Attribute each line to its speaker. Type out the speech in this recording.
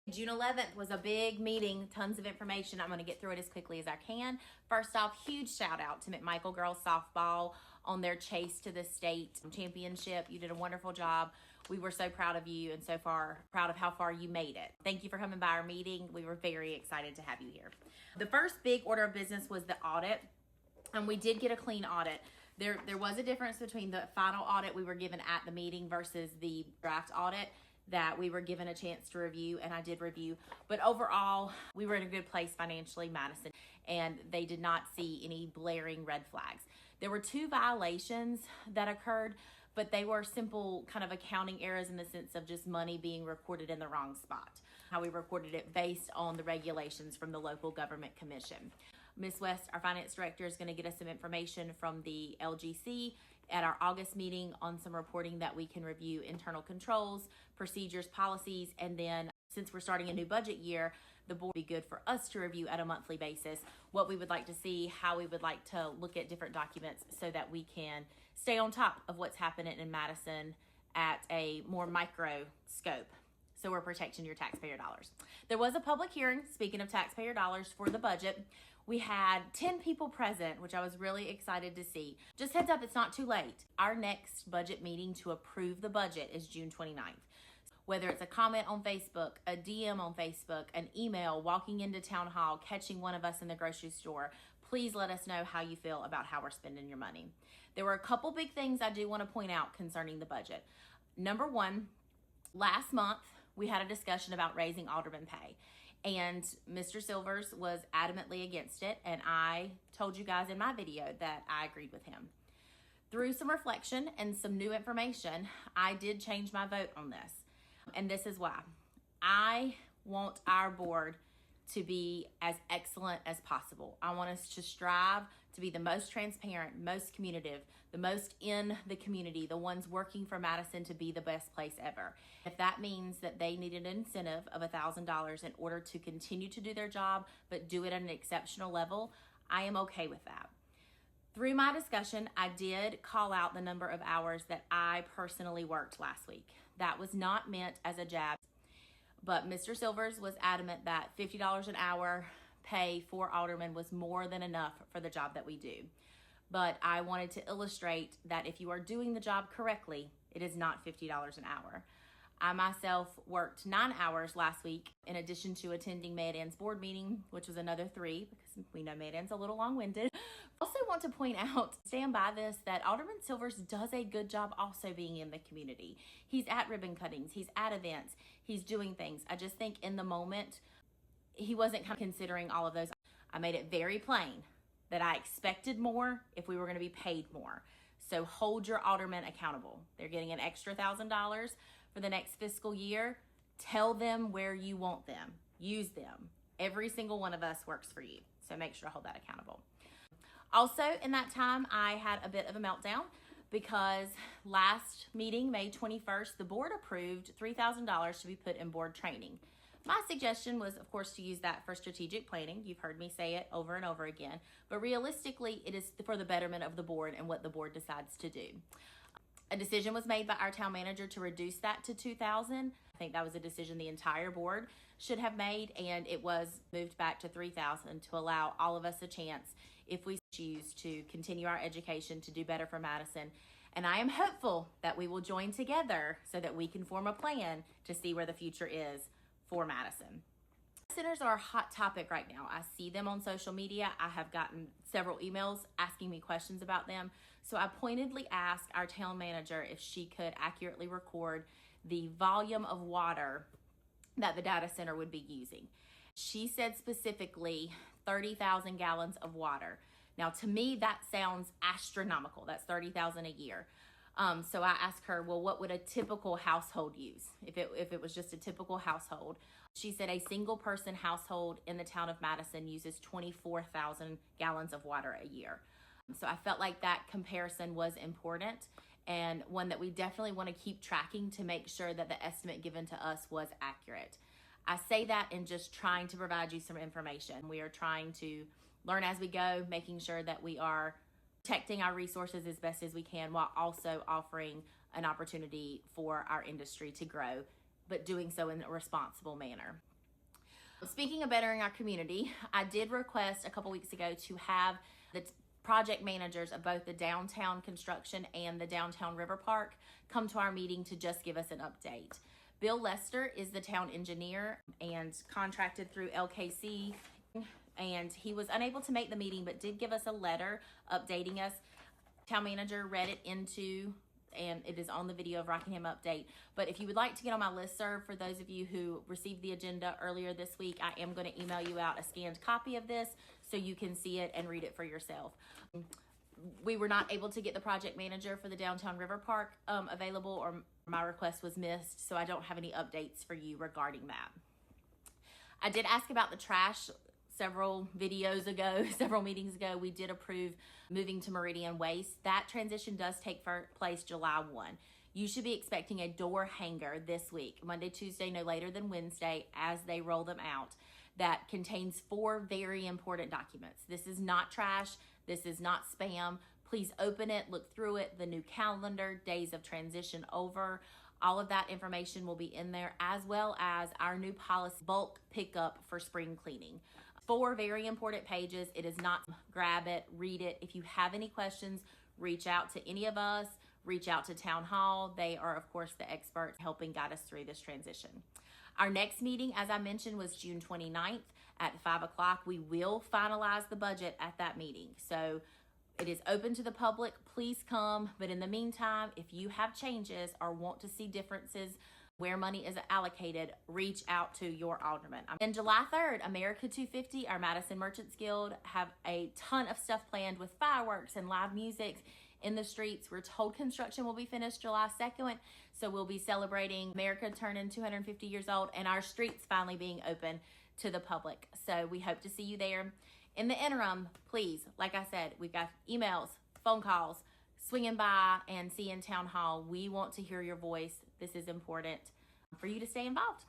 Speaker 1: June 11th was a big meeting, tons of information. I'm going to get through it as quickly as I can. First off, huge shout out to McMichael Girls Softball on their chase to the state championship. You did a wonderful job. We were so proud of you and so far proud of how far you made it. Thank you for coming by our meeting. We were very excited to have you here. The first big order of business was the audit, and we did get a clean audit. There was a difference between the final audit we were given at the meeting versus the draft audit that we were given a chance to review, and I did review. But overall, we were in a good place financially, Madison, and they did not see any blaring red flags. There were 2 violations that occurred, but they were simple kind of accounting errors in the sense of just money being recorded in the wrong spot. How we recorded it based on the regulations from the local government commission. Ms. West, our finance director, is going to get us some information from the LGC at our August meeting on some reporting that we can review internal controls, procedures, policies, and then since we're starting a new budget year, the board would be good for us to review at a monthly basis what we would like to see, how we would like to look at different documents so that we can stay on top of what's happening in Madison at a more micro scope. So we're protecting your taxpayer dollars. There was a public hearing, speaking of taxpayer dollars, for the budget. We had 10 people present, which I was really excited to see. Just heads up, it's not too late. Our next budget meeting to approve the budget is June 29th. Whether it's a comment on Facebook, a DM on Facebook, an email, walking into town hall, catching one of us in the grocery store, please let us know how you feel about how we're spending your money. There were a couple big things I do want to point out concerning the budget. Number one, last month we had a discussion about raising alderman pay. And Mr. Silvers was adamantly against it, and I told you guys in my video that I agreed with him. Through some reflection and some new information, I did change my vote on this. And this is why. I want our board to be as excellent as possible. I want us to strive to be the most transparent, most communicative, the most in the community, the ones working for Madison to be the best place ever. If that means that they need an incentive of $1,000 in order to continue to do their job, but do it at an exceptional level, I am okay with that. Through my discussion, I did call out the number of hours that I personally worked last week. That was not meant as a jab, but Mr. Silvers was adamant that $50 an hour pay for aldermen was more than enough for the job that we do. But I wanted to illustrate that if you are doing the job correctly, it is not $50 an hour. I myself worked 9 hours last week in addition to attending Maydan's board meeting, which was another 3 because we know Maydan's a little long-winded. Also want to point out, stand by this, that Alderman Silvers does a good job also being in the community. He's at ribbon cuttings, he's at events, he's doing things. I just think in the moment, he wasn't kind of considering all of those. I made it very plain that I expected more if we were going to be paid more. So hold your aldermen accountable. They're getting an extra $1,000 for the next fiscal year. Tell them where you want them. Use them. Every single one of us works for you. So make sure to hold that accountable. Also, in that time, I had a bit of a meltdown because last meeting, May 21st, the board approved $3,000 to be put in board training. My suggestion was, of course, to use that for strategic planning. You've heard me say it over and over again. But realistically, it is for the betterment of the board and what the board decides to do. A decision was made by our town manager to reduce that to $2,000. I think that was a decision the entire board should have made, and it was moved back to $3,000 to allow all of us a chance, if we choose, to continue our education to do better for Madison. And I am hopeful that we will join together so that we can form a plan to see where the future is for Madison. Centers are a hot topic right now. I see them on social media. I have gotten several emails asking me questions about them. So I pointedly asked our town manager if she could accurately record the volume of water that the data center would be using. She said specifically 30,000 gallons of water. Now, to me, that sounds astronomical. That's 30,000 a year. So I asked her, well, what would a typical household use if it was just a typical household? She said a single person household in the town of Madison uses 24,000 gallons of water a year. So I felt like that comparison was important and one that we definitely want to keep tracking to make sure that the estimate given to us was accurate. I say that in just trying to provide you some information. We are trying to learn as we go, making sure that we are protecting our resources as best as we can while also offering an opportunity for our industry to grow, but doing so in a responsible manner. Speaking of bettering our community, I did request a couple weeks ago to have the project managers of both the downtown construction and the downtown river park come to our meeting to just give us an update. Bill Lester is the town engineer and contracted through LKC, and he was unable to make the meeting but did give us a letter updating us. Town manager read it into, and it is on the video of Rockingham Update. But if you would like to get on my listserv, for those of you who received the agenda earlier this week, I am going to email you out a scanned copy of this so you can see it and read it for yourself. We were not able to get the project manager for the downtown river park available, or my request was missed, so I don't have any updates for you regarding that. I did ask about the trash several videos ago, several meetings ago. We did approve moving to Meridian Waste. That transition does take place July 1. You should be expecting a door hanger this week, Monday, Tuesday, no later than Wednesday, as they roll them out, that contains 4 very important documents. This is not trash. This is not spam. Please open it, look through it, the new calendar, days of transition over. All of that information will be in there, as well as our new policy, bulk pickup for spring cleaning. 4 very important pages. It is not, grab it, read it. If you have any questions, reach out to any of us, reach out to Town Hall. They are, of course, the experts helping guide us through this transition. Our next meeting, as I mentioned, was June 29th at 5 o'clock. We will finalize the budget at that meeting. So it is open to the public. Please come. But in the meantime, if you have changes or want to see differences where money is allocated, reach out to your alderman. And July 3rd, America 250, our Madison Merchants Guild, have a ton of stuff planned with fireworks and live music in the streets. We're told construction will be finished July 2nd, so we'll be celebrating America turning 250 years old and our streets finally being open to the public. So we hope to see you there. In the interim, please, like I said, we've got emails, phone calls, swinging by and seeing Town Hall. We want to hear your voice. This is important for you to stay involved.